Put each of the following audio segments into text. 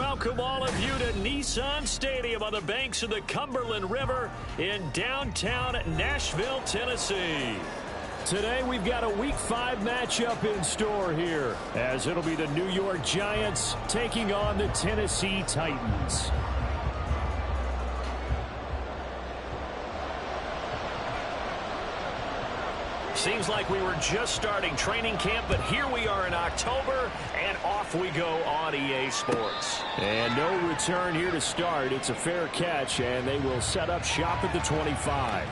welcome all of you to Nissan Stadium on the banks of the Cumberland River in downtown Nashville, Tennessee. Today we've got a Week 5 matchup in store here, as it'll be the New York Giants taking on the Tennessee Titans. Seems like we were just starting training camp, but here we are in October, and off we go on EA Sports. And no return here to start. It's a fair catch, and they will set up shop at the 25.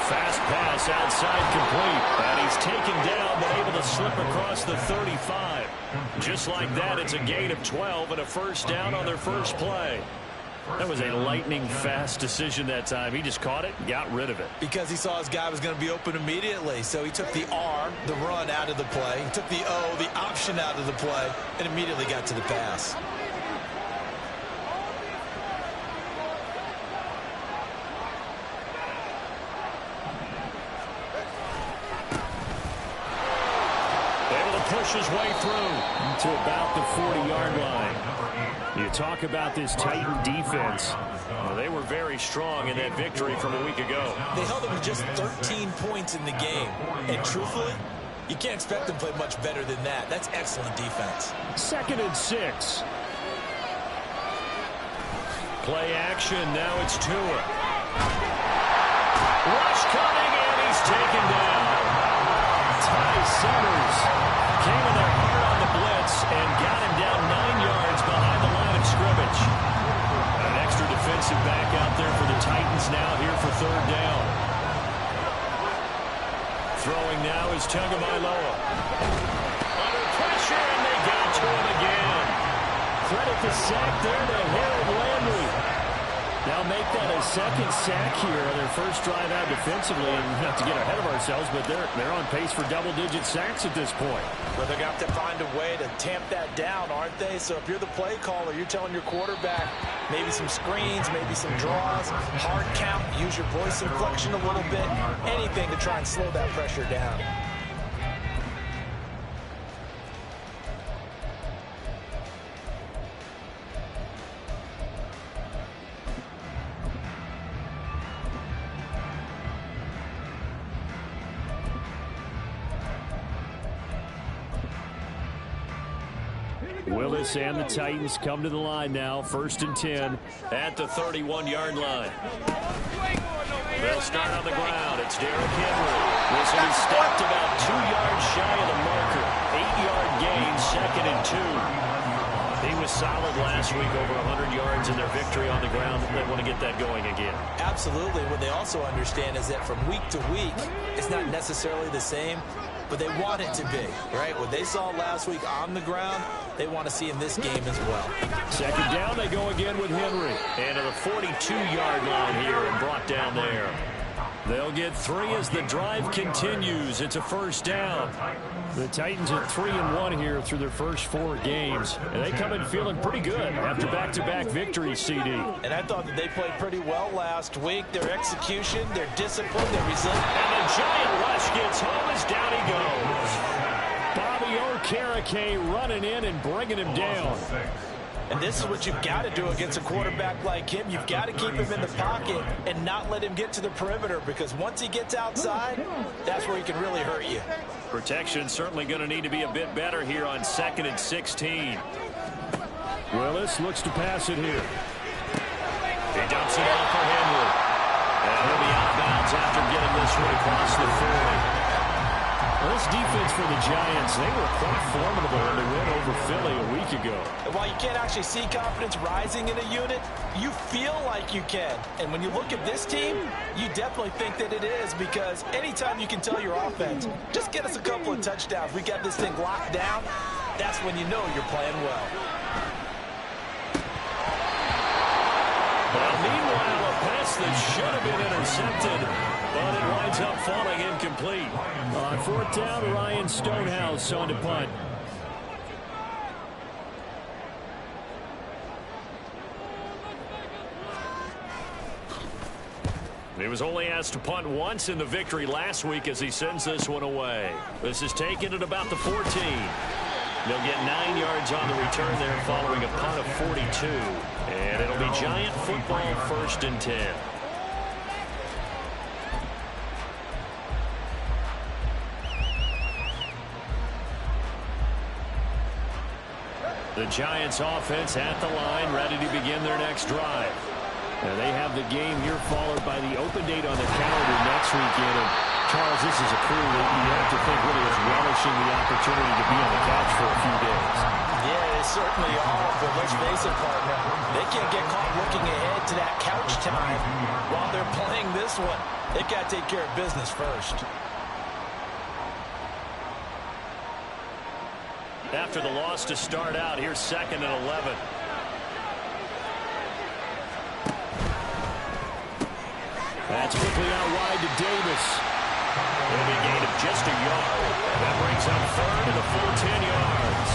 Fast pass outside complete. And he's taken down, but able to slip across the 35. Just like that, it's a gain of 12 and a first down on their first play. That was a lightning-fast decision that time. He just caught it and got rid of it. Because he saw his guy was going to be open immediately. So he took the R, the run, out of the play. He took the O, the option, out of the play, and immediately got to the pass. Push his way through to about the 40-yard line. You talk about this Titan defense. Well, they were very strong in that victory from a week ago. They held them to just 13 points in the game. And truthfully, you can't expect them to play much better than that. That's excellent defense. 2nd and 6. Play action. Now it's Tua. Rush coming, and he's taken down. Ty Summers came in there hard on the blitz and got him down 9 yards behind the line of scrimmage. An extra defensive back out there for the Titans now here for 3rd down. Throwing now is Tagovailoa. Under pressure, and they got to him again. Credit the sack there to Harold Landry. Now make that a 2nd sack here on their first drive out defensively, and not to get ahead of ourselves, but they're on pace for double-digit sacks at this point. Well, they're going to have to find a way to tamp that down, aren't they? So if you're the play caller, you're telling your quarterback maybe some screens, maybe some draws, hard count, use your voice inflection a little bit, anything to try and slow that pressure down. Willis and the Titans come to the line now. 1st and 10 at the 31-yard line. They'll start on the ground. It's Derrick Henry. Listen, he stepped about 2 yards shy of the marker. 8-yard gain, 2nd and 2. He was solid last week, over 100 yards in their victory on the ground. They want to get that going again. Absolutely. What they also understand is that from week to week, it's not necessarily the same, but they want it to be, right? What they saw last week on the ground, they want to see in this game as well. 2nd down, they go again with Henry. And to the 42-yard line here and brought down there. They'll get 3 as the drive continues. It's a first down. The Titans at 3-1 here through their first 4 games. And they come in feeling pretty good after back-to-back victories, CD. And I thought that they played pretty well last week. Their execution, their discipline, their resilience. And the giant rush gets home as down he goes. Bobby Okereke running in and bringing him down. And this is what you've got to do against a quarterback like him. You've got to keep him in the pocket and not let him get to the perimeter, because once he gets outside, that's where he can really hurt you. Protection certainly going to need to be a bit better here on 2nd and 16. Willis looks to pass it here. He dumps it off for Henry. And he'll be out of bounds after getting this one across the 40. Well, this defense for the Giants, they were quite formidable in the win over Philly a week ago. And while you can't actually see confidence rising in a unit, you feel like you can. And when you look at this team, you definitely think that it is, because anytime you can tell your offense, just get us a couple of touchdowns, we got this thing locked down, that's when you know you're playing well. Well, meanwhile, a pass pass that should have been intercepted, but it winds up falling incomplete. On fourth down, Ryan Stonehouse on to punt. He was only asked to punt once in the victory last week as he sends this one away. This is taken at about the 14. They'll get 9 yards on the return there following a punt of 42. And it'll be Giant football, 1st and 10. The Giants offense at the line, ready to begin their next drive. And they have the game here followed by the open date on the calendar next weekend. And Charles, this is a crew that you have to think really is relishing the opportunity to be on the couch for a few days. Yeah, they certainly are, but let's face it, partner. They can't get caught looking ahead to that couch time while they're playing this one. They got to take care of business first. After the loss to start out, here's 2nd and 11. That's quickly out wide to Davis. It'll be a gain of just a yard. That brings up 3rd and a full 10 yards.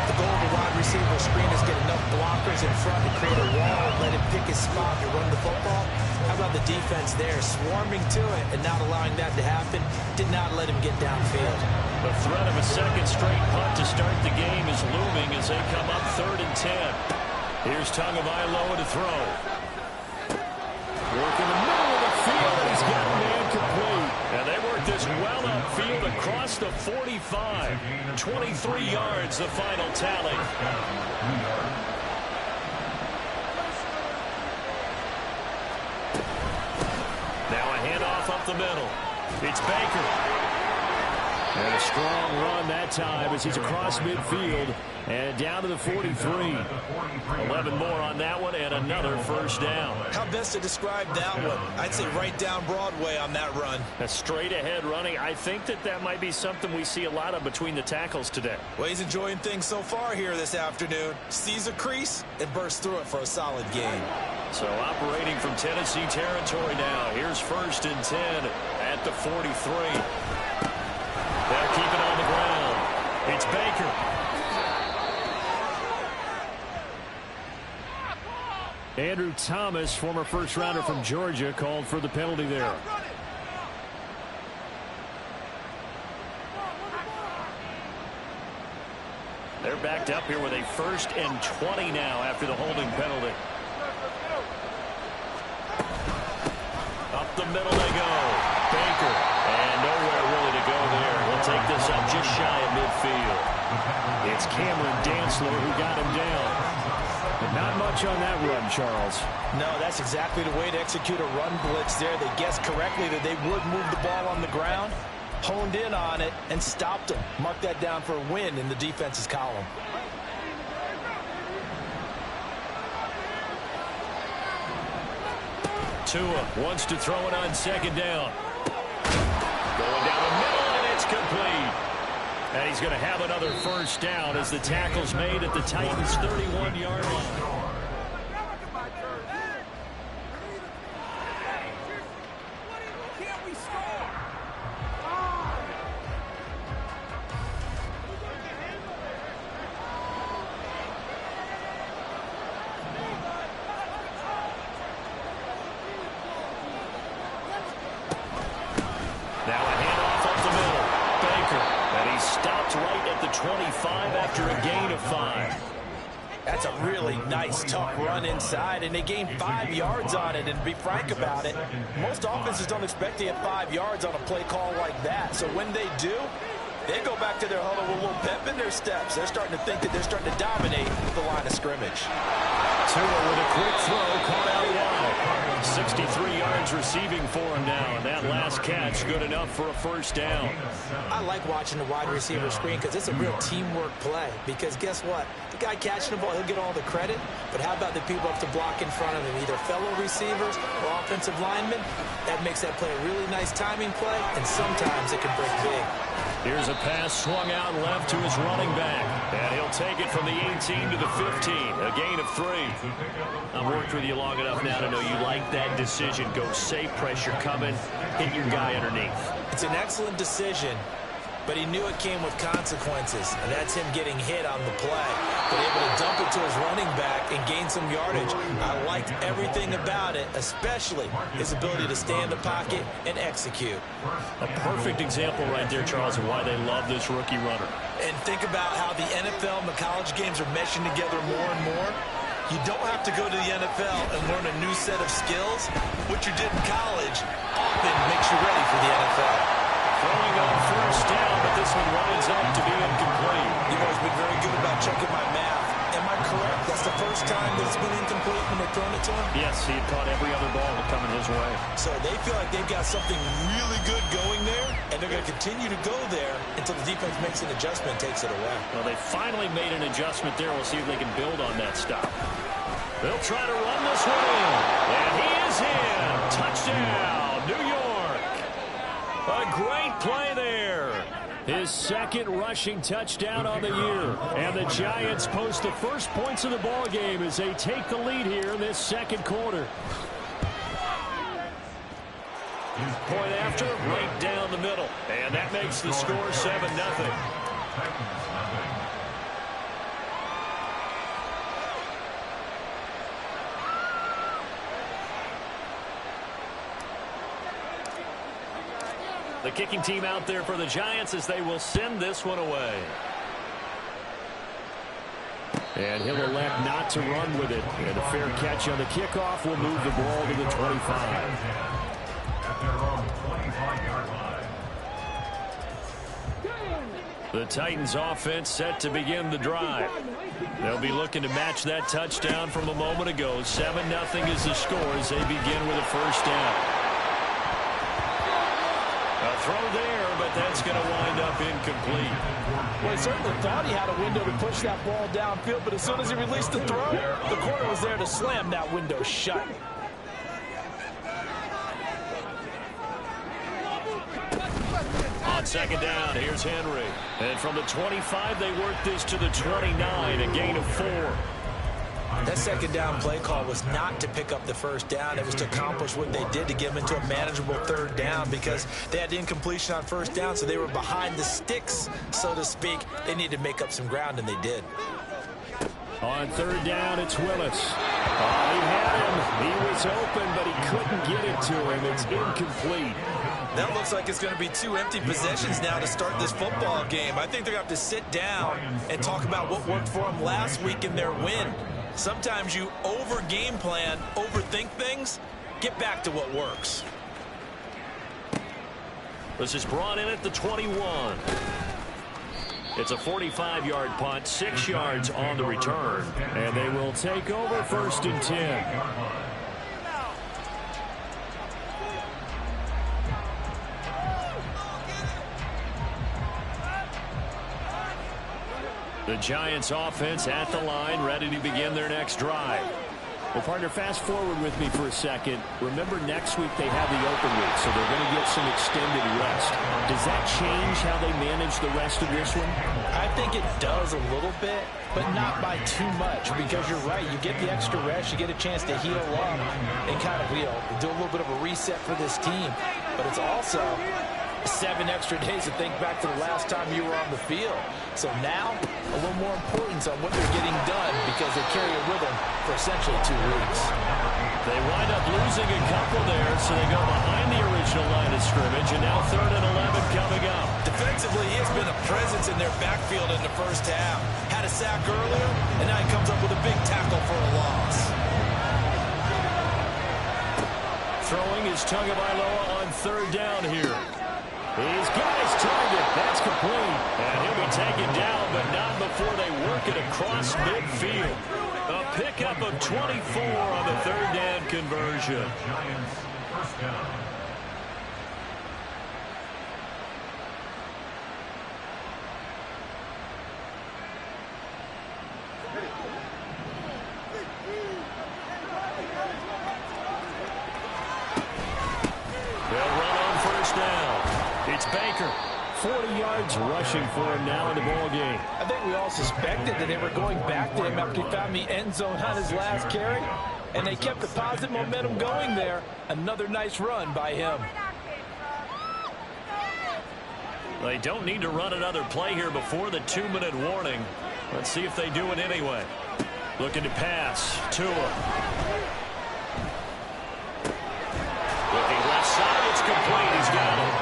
The goal of the wide receiver screen is get enough blockers in front to create a wall, let him pick his spot to run the football. How about the defense there, swarming to it and not allowing that to happen? Did not let him get downfield. The threat of a second straight punt to start the game is looming as they come up 3rd and 10. Here's Tagovailoa to throw. Work in the middle of the field, and he's got a man complete. And they work this well upfield across the 45. 23 yards, the final tally. Now a handoff up the middle. It's Baker. And a strong run that time as he's across midfield and down to the 43. 11 more on that one and another first down. How best to describe that one? I'd say right down Broadway on that run. A straight ahead running. I think that might be something we see a lot of between the tackles today. Well, he's enjoying things so far here this afternoon. Sees a crease and bursts through it for a solid gain. So operating from Tennessee territory now. Here's 1st and 10 at the 43. They'll keep it on the ground. It's Baker. Andrew Thomas, former first-rounder from Georgia, called for the penalty there. They're backed up here with a 1st and 20 now after the holding penalty. Up the middle they go. Baker. And nowhere really to go there. He'll take this up just shy of midfield. It's Cameron Dantzler who got him down. But not much on that run, Charles. No, that's exactly the way to execute a run blitz there. They guessed correctly that they would move the ball on the ground, honed in on it, and stopped him. Mark that down for a win in the defense's column. Tua wants to throw it on 2nd down. Going down the middle, and it's complete. And he's going to have another first down as the tackle's made at the Titans' 31-yard line. Now a handoff up the middle. Baker. And he stopped right at the 25 after a gain of 5. That's a really nice, tough run inside, and they gained 5 yards on it. And to be frank about it, most offenses don't expect to get 5 yards on a play call like that. So when they do, they go back to their huddle with a little pep in their steps. They're starting to think that they're starting to dominate the line of scrimmage. Tua with a quick throw, caught out wide. 63 yards receiving for him now, and that last catch good enough for a first down. I like watching the wide receiver screen because it's a real teamwork play. Because guess what? The guy catching the ball, he'll get all the credit. But how about the people up to block in front of him, either fellow receivers or offensive linemen? That makes that play a really nice timing play, and sometimes it can break big. Here's a pass swung out left to his running back. And he'll take it from the 18 to the 15. A gain of 3. I've worked with you long enough now to know you like that bad decision. Go safe, pressure coming, hit your guy underneath. It's an excellent decision, but he knew it came with consequences, and that's him getting hit on the play. But able to dump it to his running back and gain some yardage. I liked everything about it, especially his ability to stay in the pocket and execute. A perfect example right there, Charles, of why they love this rookie runner. And think about how the NFL and the college games are meshing together more and more. You don't have to go to the NFL and learn a new set of skills. What you did in college often makes you ready for the NFL. Throwing on first down, but this one winds up to be incomplete. You've always been very good about checking my math. Am I correct? That's the first time that it's been incomplete when they've thrown it to him? Yes, he had caught every other ball that coming his way. So they feel like they've got something really good going there, and they're going to continue to go there until the defense makes an adjustment and takes it away. Well, they finally made an adjustment there. We'll see if they can build on that stop. They'll try to run this one in, and he is in. Touchdown, New York. A great play there. His second rushing touchdown on the year. And the Giants post the first points of the ball game as they take the lead here in this second quarter. Point after, right down the middle. And that makes the score 7-0. The kicking team out there for the Giants as they will send this one away. And he'll elect not to run with it. And a fair catch on the kickoff will move the ball to the 25. The Titans offense set to begin the drive. They'll be looking to match that touchdown from a moment ago. 7-0 is the score as they begin with a first down. A throw there, but that's going to wind up incomplete. Well, he certainly thought he had a window to push that ball downfield, but as soon as he released the throw, the corner was there to slam that window shut. On second down, here's Henry. And from the 25, they work this to the 29, a gain of 4. That second down play call was not to pick up the first down. It was to accomplish what they did to get them into a manageable third down because they had incompletion on first down, so they were behind the sticks, so to speak. They needed to make up some ground, and they did. On third down, it's Willis. He had him. He was open, but he couldn't get it to him. It's incomplete. That looks like it's going to be 2 empty possessions now to start this football game. I think they're going to have to sit down and talk about what worked for them last week in their win. Sometimes you over-game plan, overthink things. Get back to what works. This is brought in at the 21. It's a 45-yard punt, 6 yards on the return. And they will take over first and 10. The Giants offense at the line, ready to begin their next drive. Well, partner, fast forward with me for a second. Remember, next week they have the open week, so they're going to get some extended rest. Does that change how they manage the rest of this one? I think it does a little bit, but not by too much, because you're right. You get the extra rest, you get a chance to heal up and kind of, do a little bit of a reset for this team. But it's also 7 extra days to think back to the last time you were on the field. So now, a little more importance on what they're getting done because they carry it with them for essentially 2 weeks. They wind up losing a couple there, so they go behind the original line of scrimmage, and now 3rd and 11 coming up. Defensively, he has been a presence in their backfield in the first half. Had a sack earlier, and now he comes up with a big tackle for a loss. Throwing is Tagovailoa on 3rd down here. He's got his target. That's complete. And he'll be taken down, but not before they work it across midfield. A pickup of 24 on the 3rd down conversion. They'll run on first down. It's Baker. 40 yards rushing for him now in the ball game. I think we all suspected that they were going back to him after he found the end zone on his last carry. and they kept the positive momentum going there. Another nice run by him. They don't need to run another play here before the 2-minute warning. Let's see if they do it anyway. Looking to pass. Tua. Looking left side. It's complete. He's got it.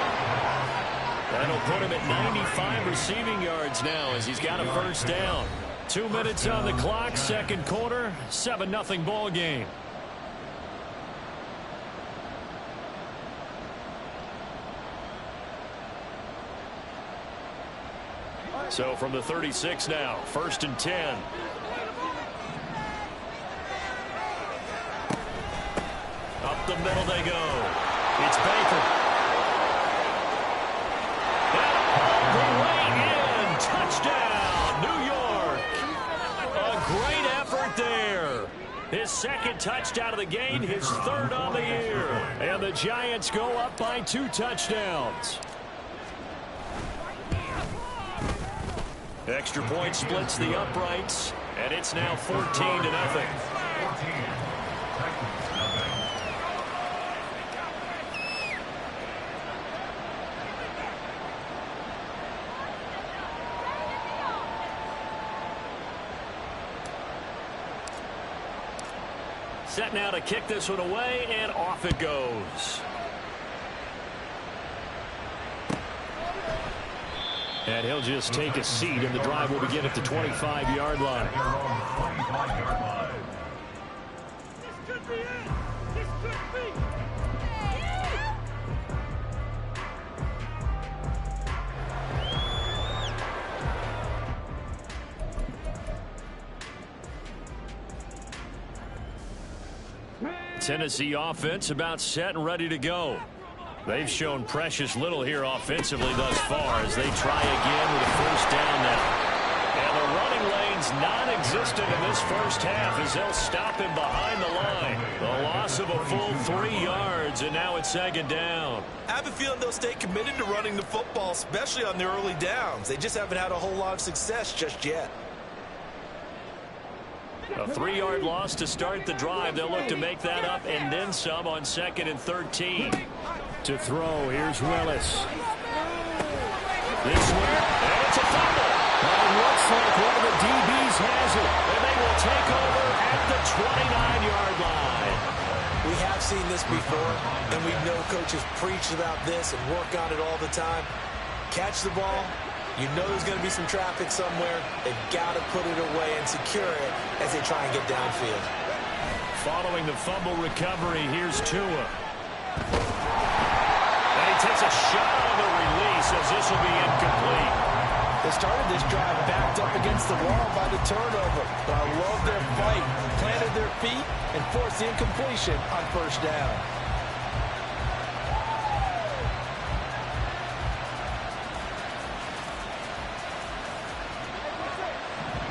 That'll put him at 95 receiving yards now as he's got a first down. 2 minutes on the clock. Second quarter. 7-0 ball game. So from the 36 now, 1st and 10. Up the middle they go. It's Baker. And all the way in. Touchdown, New York. A great effort there. His second touchdown of the game, his third on the year. And the Giants go up by 2 touchdowns. Extra point splits the uprights, and it's now 14-0. Set now to kick this one away, and off it goes. And he'll just take a seat, and the drive will begin at the 25-yard line. Tennessee offense about set and ready to go. They've shown precious little here offensively thus far as they try again with a first down now. And the running lane's non-existent in this first half as they'll stop him behind the line. The loss of a full 3 yards, and now it's 2nd down. I have a feeling they'll stay committed to running the football, especially on their early downs. They just haven't had a whole lot of success just yet. A 3-yard loss to start the drive. They'll look to make that up and then some on 2nd and 13. To throw, here's Willis. This one, and it's a fumble. It looks like one of the DBs has it. And they will take over at the 29-yard line. We have seen this before, and we know coaches preach about this and work on it all the time. Catch the ball. You know there's going to be some traffic somewhere. They've got to put it away and secure it as they try and get downfield. Following the fumble recovery, here's Tua. And he takes a shot on the release as this will be incomplete. They started this drive backed up against the wall by the turnover, but I love their fight, planted their feet, and forced the incompletion on first down.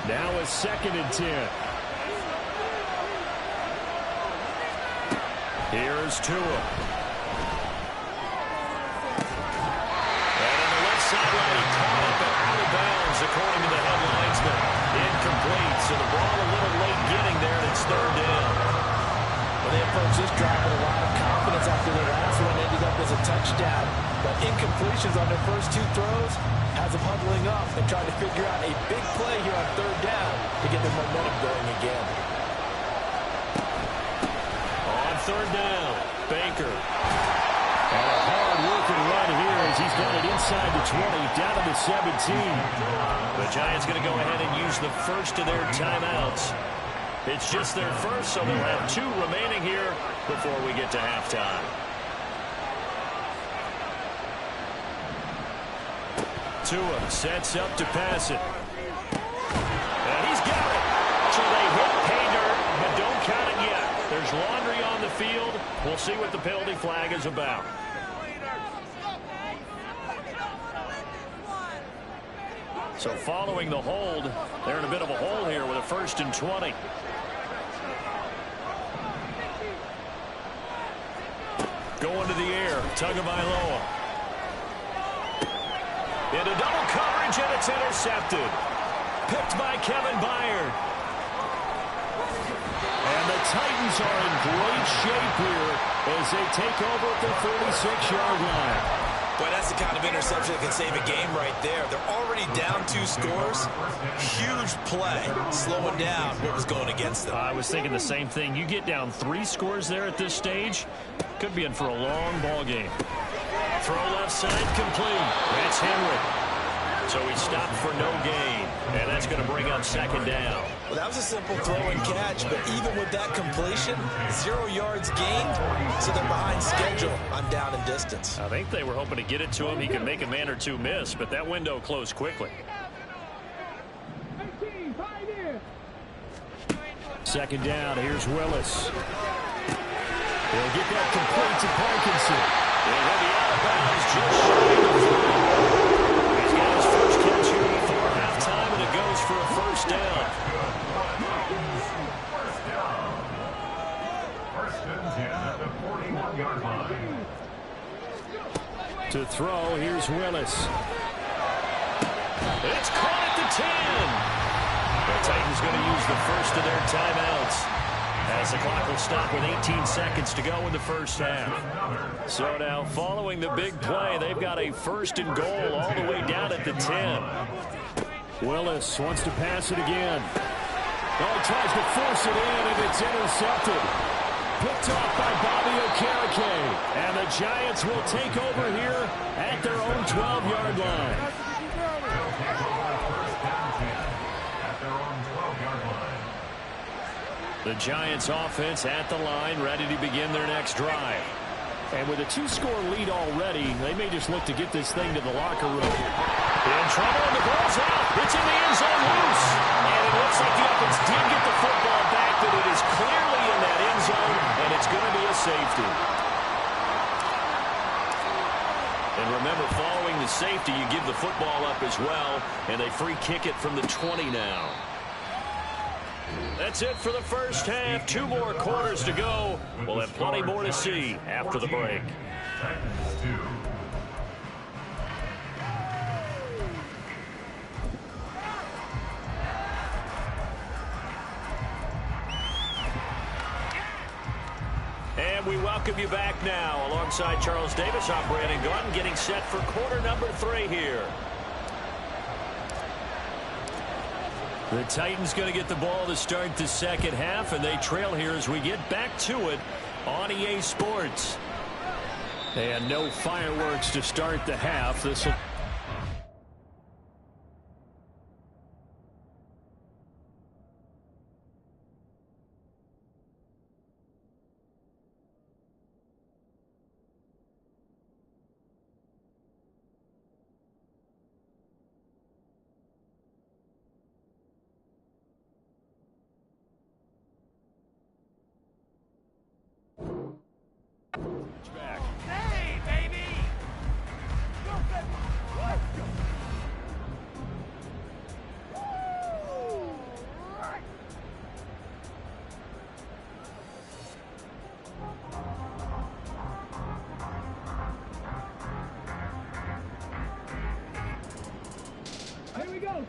Now it's 2nd and 10. Here's Tua. And on the left sideline, he caught up and out of bounds, according to the head linesman. Incomplete, so the ball a little late getting there, and it's 3rd down. Well, they approached this drive with a lot of confidence after their last one ended up as a touchdown. But incompletions on their first 2 throws has them huddling up and trying to figure out a big play here on 3rd down to get their momentum going again. On 3rd down, Baker. And a hard-working run here as he's got it inside the 20, down to the 17. The Giants going to go ahead and use the first of their timeouts. It's just their first, so they'll have 2 remaining here before we get to halftime. Tua sets up to pass it. And he's got it. So they hit pay dirt, but don't count it yet. There's laundry on the field. We'll see what the penalty flag is about. So following the hold, they're in a bit of a hole here with a 1st and 20. Going to the air, Tagovailoa. Into double coverage, and it's intercepted. Picked by Kevin Byard. And the Titans are in great shape here as they take over at their 46-yard line. Boy, that's the kind of interception that can save a game right there. They're already down 2 scores. Huge play, slowing down what was going against them. I was thinking the same thing. You get down 3 scores there at this stage, could be in for a long ball game. Throw left side complete. That's Henry. So he stopped for no gain, and that's going to bring up 2nd down. Well, that was a simple throw and catch, but even with that completion, 0 yards gained, so they're behind schedule on down and distance. I think they were hoping to get it to him. He could make a man or 2 miss, but that window closed quickly. 2nd down, here's Willis. He'll get that complete to Parkinson. He'll be out of bounds just shy of the 3. He's got his first catch here before halftime, and it goes for a 1st down. To throw, here's Willis. It's caught at the 10. The Titans going to use the first of their timeouts as the clock will stop with 18 seconds to go in the first half. So now, following the big play, they've got a 1st and goal all the way down at the 10. Willis wants to pass it again. Oh, he tries to force it in, and it's intercepted. Picked off by Bobby Okereke. And the Giants will take over here at their own 12-yard line. The Giants offense at the line, ready to begin their next drive. And with a 2-score lead already, they may just look to get this thing to the locker room. In trouble, and the ball's out. It's in the end zone loose. And it looks like the offense did get the football back, but it is clearly in that end zone, and it's going to be a safety. And remember, following the safety, you give the football up as well, and they free kick it from the 20 now. That's it for the first half. 2 more quarters to go. We'll have plenty more to see after the break. And we welcome you back now. Alongside Charles Davis, I'm Brandon Gaudin, getting set for quarter number 3 here. The Titans going to get the ball to start the second half, and they trail here as we get back to it on EA Sports. And no fireworks to start the half. This will...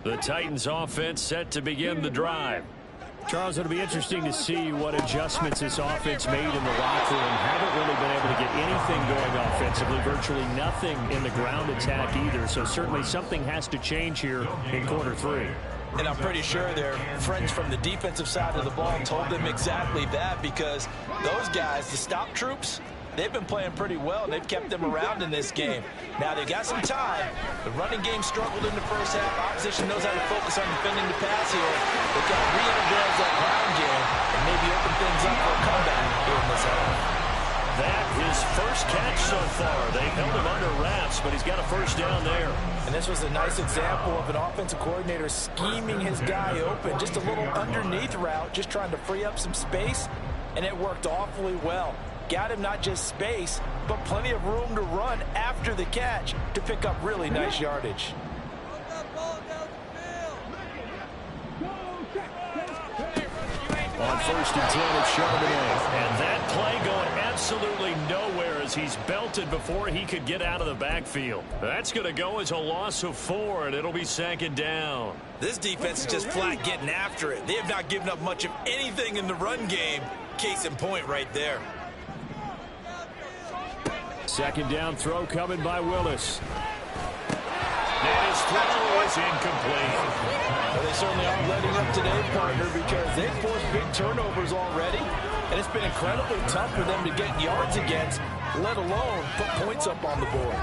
The Titans offense set to begin the drive. Charles, it'll be interesting to see what adjustments this offense made in the locker room. Haven't really been able to get anything going offensively, virtually nothing in the ground attack either. So certainly something has to change here in quarter 3. And I'm pretty sure their friends from the defensive side of the ball told them exactly that, because those guys, the stop troops, they've been playing pretty well, and they've kept them around in this game. Now, they've got some time. The running game struggled in the first half. Opposition knows how to focus on defending the pass here. They've got to re-energize that ground game and maybe open things up for a comeback here in this half. That his first catch so far. They held him under wraps, but he's got a first down there. And this was a nice example of an offensive coordinator scheming his guy open. Just a little underneath route, just trying to free up some space, and it worked awfully well. Got him not just space, but plenty of room to run after the catch to pick up really nice yardage. On 1st and 10, it's Charbonnet. And that play going absolutely nowhere as as he's belted before he could get out of the backfield. That's going to go as a loss of 4, and it'll be 2nd down. This defense is just flat getting after it. They have not given up much of anything in the run game. Case in point right there. 2nd down throw coming by Willis. And his throw is incomplete. Well, they certainly aren't letting up today, partner, because they've forced big turnovers already, and it's been incredibly tough for them to get yards against, let alone put points up on the board.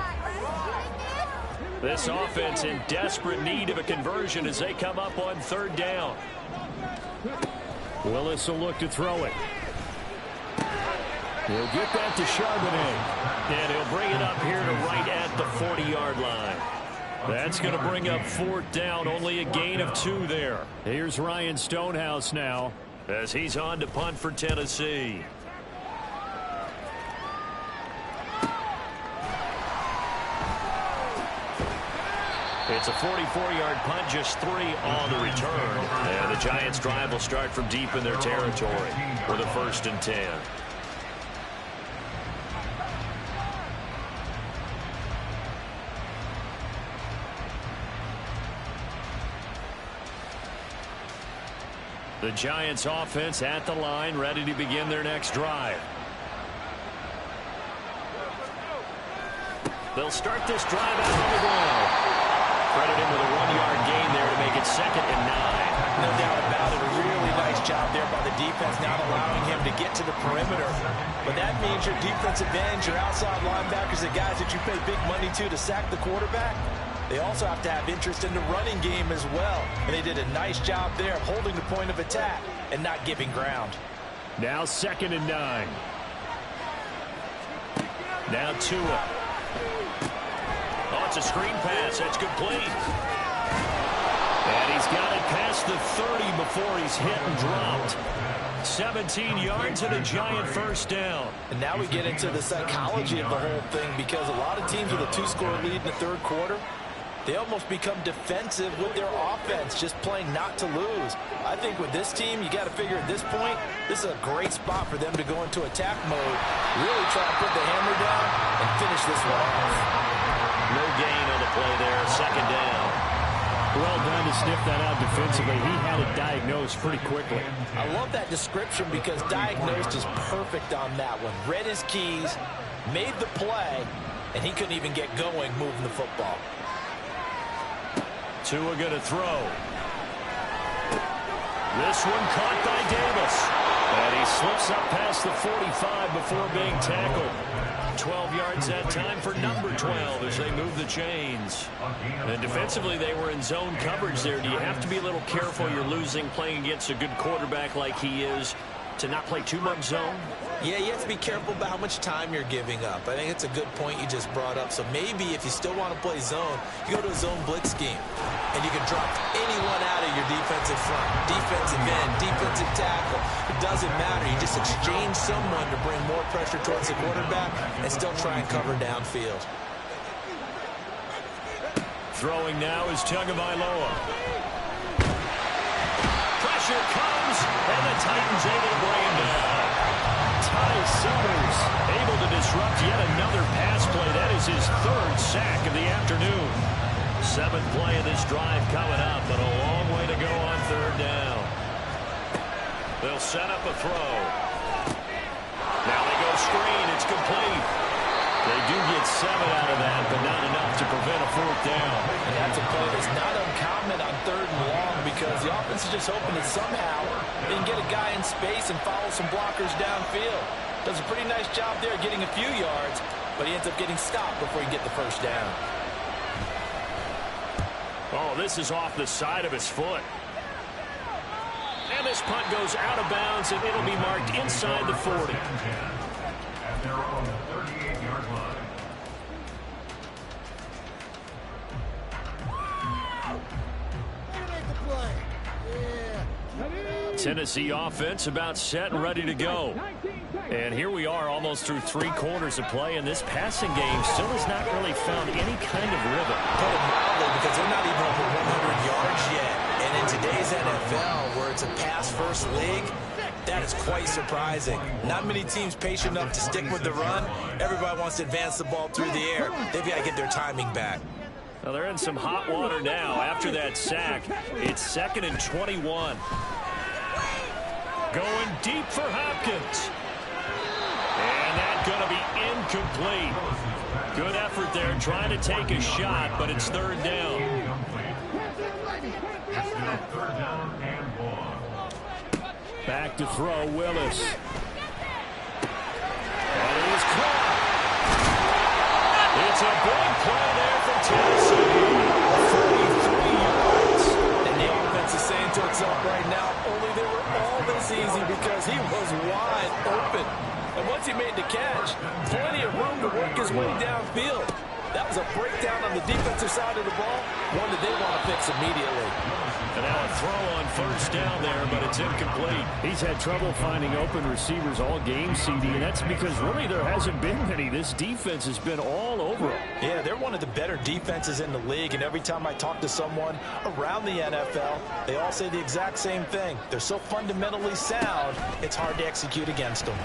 This offense in desperate need of a conversion as they come up on 3rd down. Willis will look to throw it. He'll get that to Charbonnet. And he'll bring it up here to right at the 40-yard line. That's going to bring up 4th down, only a gain of 2 there. Here's Ryan Stonehouse now, as he's on to punt for Tennessee. It's a 44-yard punt, just 3 on the return. And the Giants' drive will start from deep in their territory with a 1st and 10. The Giants offense at the line, ready to begin their next drive. They'll start this drive out on the ground. Credit him with a 1-yard gain there to make it 2nd and 9. No doubt about it. A really nice job there by the defense, not allowing him to get to the perimeter. But that means your defensive ends, your outside linebackers, the guys that you pay big money to sack the quarterback, they also have to have interest in the running game as well. And they did a nice job there of holding the point of attack and not giving ground. now 2nd and 9. Now Tua. Oh, it's a screen pass. That's complete. And he's got it past the 30 before he's hit and dropped. 17 yards and a Giant 1st down. And now we get into the psychology of the whole thing, because a lot of teams with a 2-score lead in the 3rd quarter, they almost become defensive with their offense, just playing not to lose. I think with this team, you got to figure at this point, this is a great spot for them to go into attack mode, really try to put the hammer down and finish this one off. No gain on the play there, 2nd down. Well done to sniff that out defensively. He had it diagnosed pretty quickly. I love that description, because diagnosed is perfect on that one. Read his keys, made the play, and he couldn't even get going moving the football. Tua going to throw. This one caught by Davis. And he slips up past the 45 before being tackled. 12 yards that time for number 12 as they move the chains. And defensively, they were in zone coverage there. Do you have to be a little careful? You're losing playing against a good quarterback like he is to not play too much zone? Yeah, you have to be careful about how much time you're giving up. I think it's a good point you just brought up. So maybe if you still want to play zone, you go to a zone blitz scheme, and you can drop anyone out of your defensive front, defensive end, defensive tackle. It doesn't matter. You just exchange someone to bring more pressure towards the quarterback and still try and cover downfield. Throwing now is Tagovailoa. Pressure comes, and the Titans able to bring him down. Ty Summers able to disrupt yet another pass play. That is his 3rd sack of the afternoon. 7th play of this drive coming up, but a long way to go on 3rd down. They'll set up a throw. Now they go screen. It's complete. They do get 7 out of that, but not enough to prevent a 4th down. And that's a play that's not uncommon on 3rd and long, because the offense is just hoping that somehow they can get a guy in space and follow some blockers downfield. Does a pretty nice job there getting a few yards, but he ends up getting stopped before he can get the 1st down. Oh, this is off the side of his foot. And this punt goes out of bounds, and it'll be marked inside the 40. At their own 38-yard line. Tennessee offense about set and ready to go. And here we are almost through 3 quarters of play, and this passing game still has not really found any kind of rhythm. Put it mildly, because they're not even over 100 yards yet. And in today's NFL, where it's a pass-first league, That is quite surprising. Not many teams patient enough to stick with the run. Everybody wants to advance the ball through the air. They've got to get their timing back. Well, they're in some hot water now after that sack. It's 2nd and 21. Going deep for Hopkins. And that's going to be incomplete. Good effort there trying to take a shot, but it's 3rd down. Back to throw, Willis. And it is caught. It's a big play there for Tennessee. 33 yards. And the offense is saying to itself right now, only they were all this easy because he was wide open. And once he made the catch, plenty of room to work his way downfield. That was a breakdown on the defensive side of the ball, one that they want to fix immediately. And now a throw on 1st down there, but it's incomplete. He's had trouble finding open receivers all game, CD, and that's because really there hasn't been many. This defense has been all over him. Yeah, they're one of the better defenses in the league, and every time I talk to someone around the NFL, they all say the exact same thing. They're so fundamentally sound, it's hard to execute against them.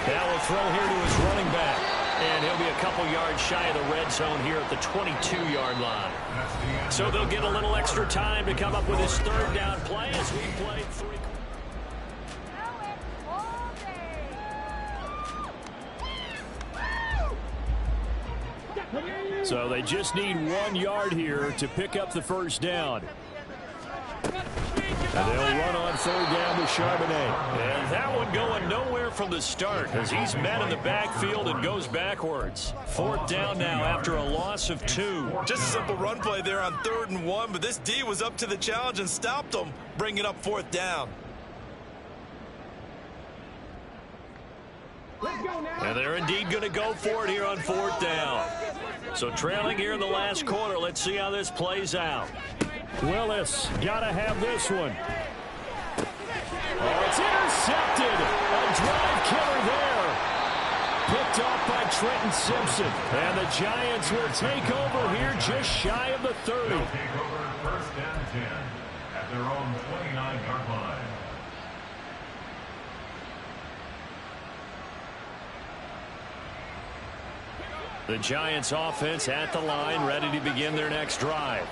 Now a throw here to his running back. And he'll be a couple yards shy of the red zone here at the 22-yard line. So they'll get a little extra time to come up with his 3rd down play as we play 3. So they just need 1 yard here to pick up the 1st down. And they'll run on 3rd down with Charbonnet. And that one going nowhere from the start as he's met in the backfield and goes backwards. 4th down now after a loss of 2. Just a simple run play there on 3rd and 1, but this D was up to the challenge and stopped them, bringing up 4th down. And they're indeed going to go for it here on 4th down. So trailing here in the last quarter, let's see how this plays out. Willis, gotta have this one. Oh, it's intercepted. A drive killer there. Picked off by Trenton Simpson. And the Giants will take over here just shy of the 30. They'll take over 1st and 10 at their own 29-yard line. The Giants offense at the line, ready to begin their next drive.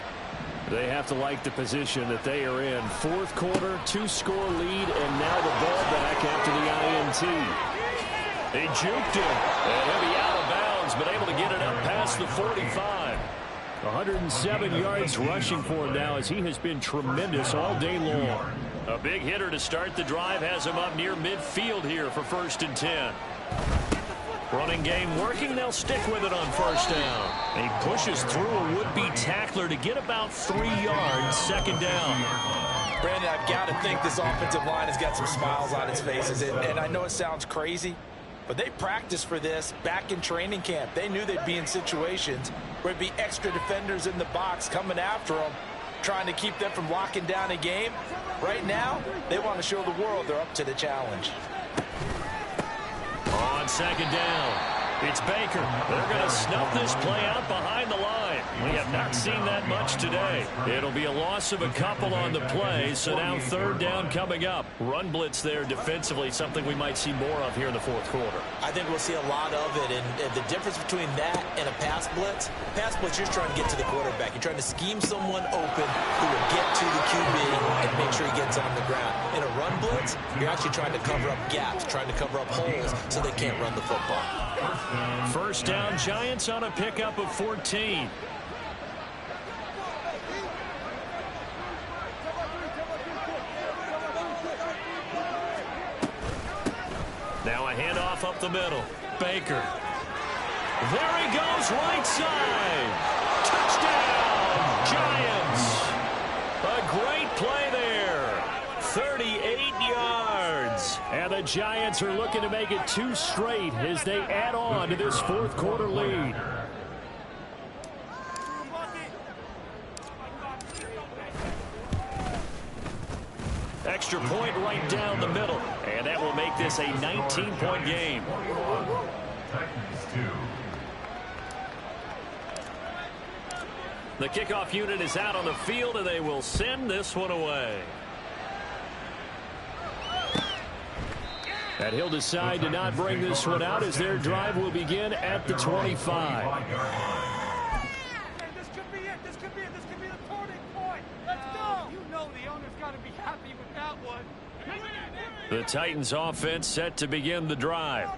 They have to like the position that they are in. 4th quarter, 2-score lead, and now the ball back after the INT. They juked him, and he'll be out of bounds, but able to get it up past the 45. 107 yards rushing for him now as he has been tremendous all day long. A big hitter to start the drive has him up near midfield here for 1st and 10. Running game working, they'll stick with it on 1st down. And he pushes through a would-be tackler to get about 3 yards, 2nd down. Brandon, I've got to think this offensive line has got some smiles on its faces. And I know it sounds crazy, but they practiced for this back in training camp. They knew they'd be in situations where there'd be extra defenders in the box coming after them, trying to keep them from locking down a game. Right now, they want to show the world they're up to the challenge. On 2nd down, it's Baker. They're going to snuff this play out behind the line. We have not seen that much today. It'll be a loss of a couple on the play, so now 3rd down coming up. Run blitz there defensively, something we might see more of here in the 4th quarter. I think we'll see a lot of it, and the difference between that and a pass blitz, you're trying to get to the quarterback. You're trying to scheme someone open who will get to the QB and make sure he gets on the ground. In a run blitz, you're actually trying to cover up gaps, trying to cover up holes so they can't run the football. 1st down, Giants on a pickup of 14. Now a handoff up the middle. Baker. There he goes, right side. Touchdown, Giants. A great play there. 38 yards. And the Giants are looking to make it 2 straight as they add on to this 4th quarter lead. Extra point right down the middle. And that will make this a 19-point game. Titans 2. The kickoff unit is out on the field, and they will send this one away. And he'll decide to not bring this one out as their drive will begin at the 25. This could be it. This could be it. This could be the turning point. Let's go. You know the owner's got to be happy with that one. The Titans offense set to begin the drive.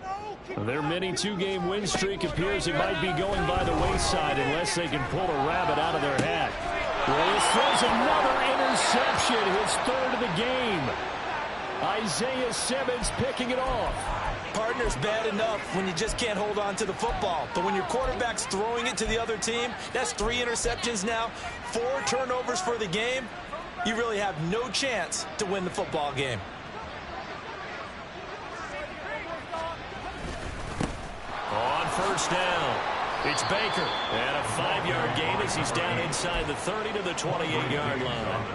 Their mini two-game win streak appears it might be going by the wayside unless they can pull a rabbit out of their hat. Willis throws another interception, his third of the game. Isaiah Simmons picking it off. Partner's bad enough when you just can't hold on to the football. But when your quarterback's throwing it to the other team, that's 3 interceptions now, 4 turnovers for the game. You really have no chance to win the football game. On first down, it's Baker. And a 5-yard gain as he's down inside the 30 to the 28-yard line.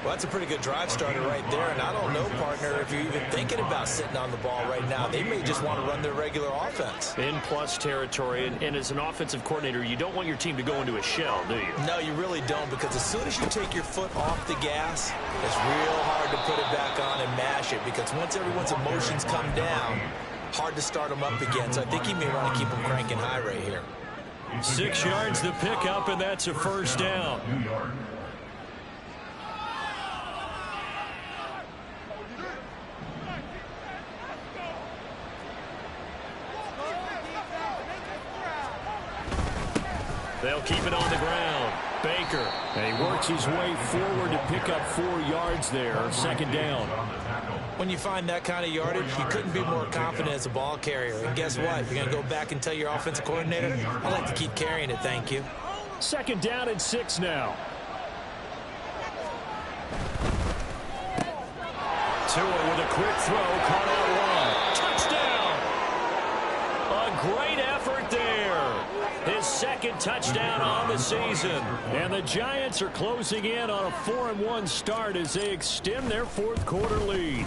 Well, that's a pretty good drive starter right there. And I don't know, partner, if you're even thinking about sitting on the ball right now. They may just want to run their regular offense. In plus territory. And as an offensive coordinator, you don't want your team to go into a shell, do you? No, you really don't, because as soon as you take your foot off the gas, it's real hard to put it back on and mash it, because once everyone's emotions come down, hard to start them up again. So I think he may want to keep them cranking high right here. 6 yards the pickup, and that's a first down. They'll keep it on the ground. Baker, and he works his way forward to pick up 4 yards there. Second down. When you find that kind of yardage, you couldn't be more confident as a ball carrier. And guess what? You're going to go back and tell your offensive coordinator, I like to keep carrying it, thank you. Second down and 6 now. Tua with a quick throw, caught out 1. Touchdown! A great effort there. His second touchdown on the season. And the Giants are closing in on a 4-1 start as they extend their 4th quarter lead.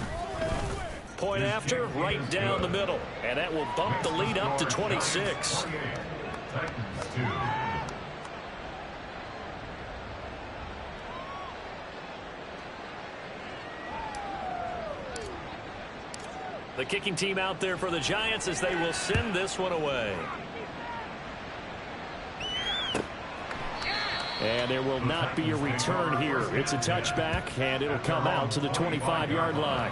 Point after, right down the middle. And that will bump the lead up to 26. The kicking team out there for the Giants as they will send this one away. And there will not be a return here. It's a touchback, and it'll come out to the 25-yard line.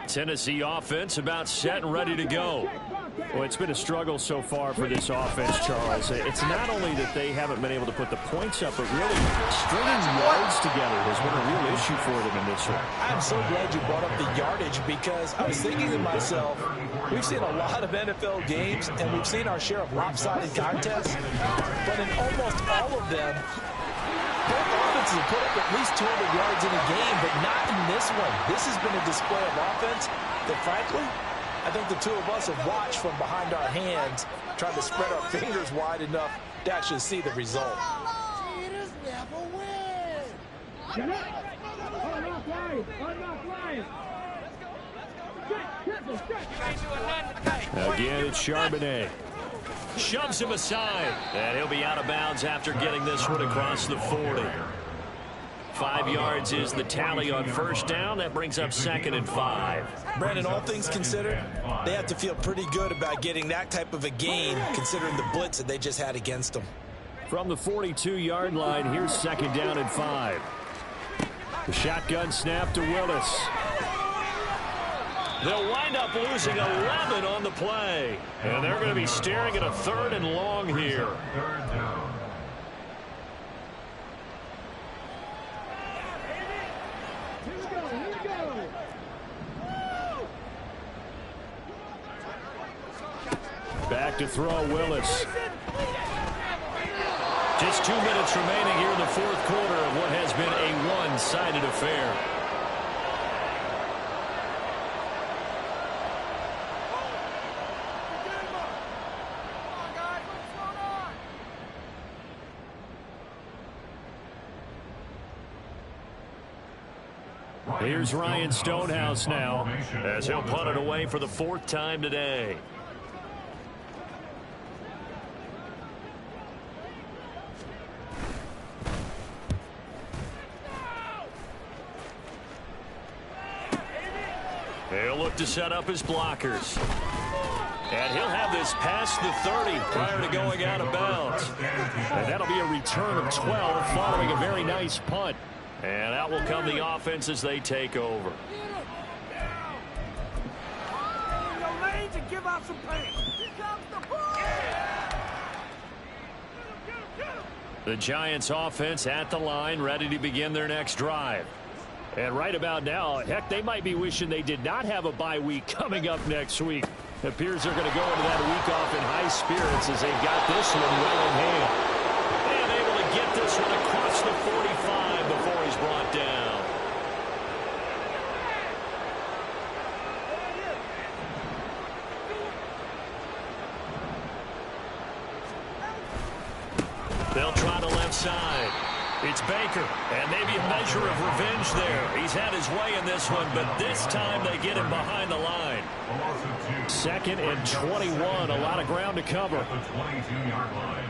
Tennessee offense about set and ready to go. Well, it's been a struggle so far for this offense, Charles. It's not only that they haven't been able to put the points up, but really stringing yards together has been a real issue for them in this one. I'm so glad you brought up the yardage, because I was thinking to myself, we've seen a lot of NFL games, and we've seen our share of lopsided contests, but in almost all of them, both offenses have put up at least 200 yards in a game, but not in this one. This has been a display of offense that, frankly, I think the two of us have watched from behind our hands, trying to spread our fingers wide enough to actually see the result. Cheaters never win. Shut up. Unlock line. Unlock line. Again, it's Charbonnet. Shoves him aside. And he'll be out of bounds after getting this one across the 40. 5 yards is the tally on first down. That brings up 2nd and 5. Brandon, all things considered, they have to feel pretty good about getting that type of a gain, considering the blitz that they just had against them. From the 42-yard line, here's 2nd down and 5. The shotgun snap to Willis. They'll wind up losing 11 on the play. And they're going to be staring at a 3rd and long here. Back to throw, Willis. Just 2 minutes remaining here in the 4th quarter of what has been a one-sided affair. Here's Ryan Stonehouse now as he'll punt it away for the 4th time today. He'll look to set up his blockers. And he'll have this past the 30 prior to going out of bounds. And that'll be a return of 12 following a very nice punt. And out will come the offense as they take over. Your lanes and give out some pace. Here comes the ball. The Giants offense at the line, ready to begin their next drive. And right about now, heck, they might be wishing they did not have a bye week coming up next week. It appears they're going to go into that week off in high spirits as they've got this one well in hand. And able to get this one across the 45 before he's brought down. They'll try the left side. It's Baker, and maybe a measure of revenge there. He's had his way in this one, but this time they get him behind the line. 2nd and 21, a lot of ground to cover. At the 22-yard line.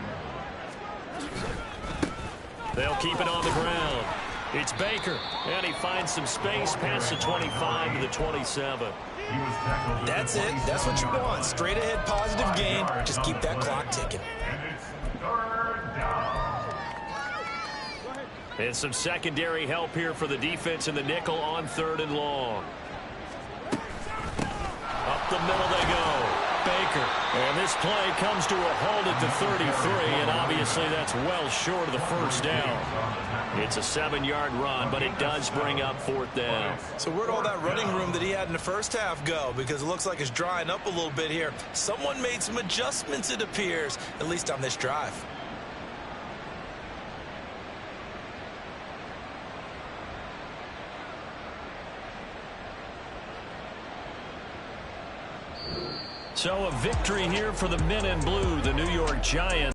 They'll keep it on the ground. It's Baker, and he finds some space past the 25 to the 27. That's it. That's what you want. Straight ahead positive gain. Just keep that clock ticking. And it's 3rd down. And some secondary help here for the defense in the nickel on 3rd and long. Up the middle they go. Baker. And this play comes to a hold at the 33, and obviously that's well short of the first down. It's a 7-yard run, but it does bring up 4th down. So where'd all that running room that he had in the first half go? Because it looks like it's drying up a little bit here. Someone made some adjustments, it appears, at least on this drive. So a victory here for the men in blue, the New York Giants.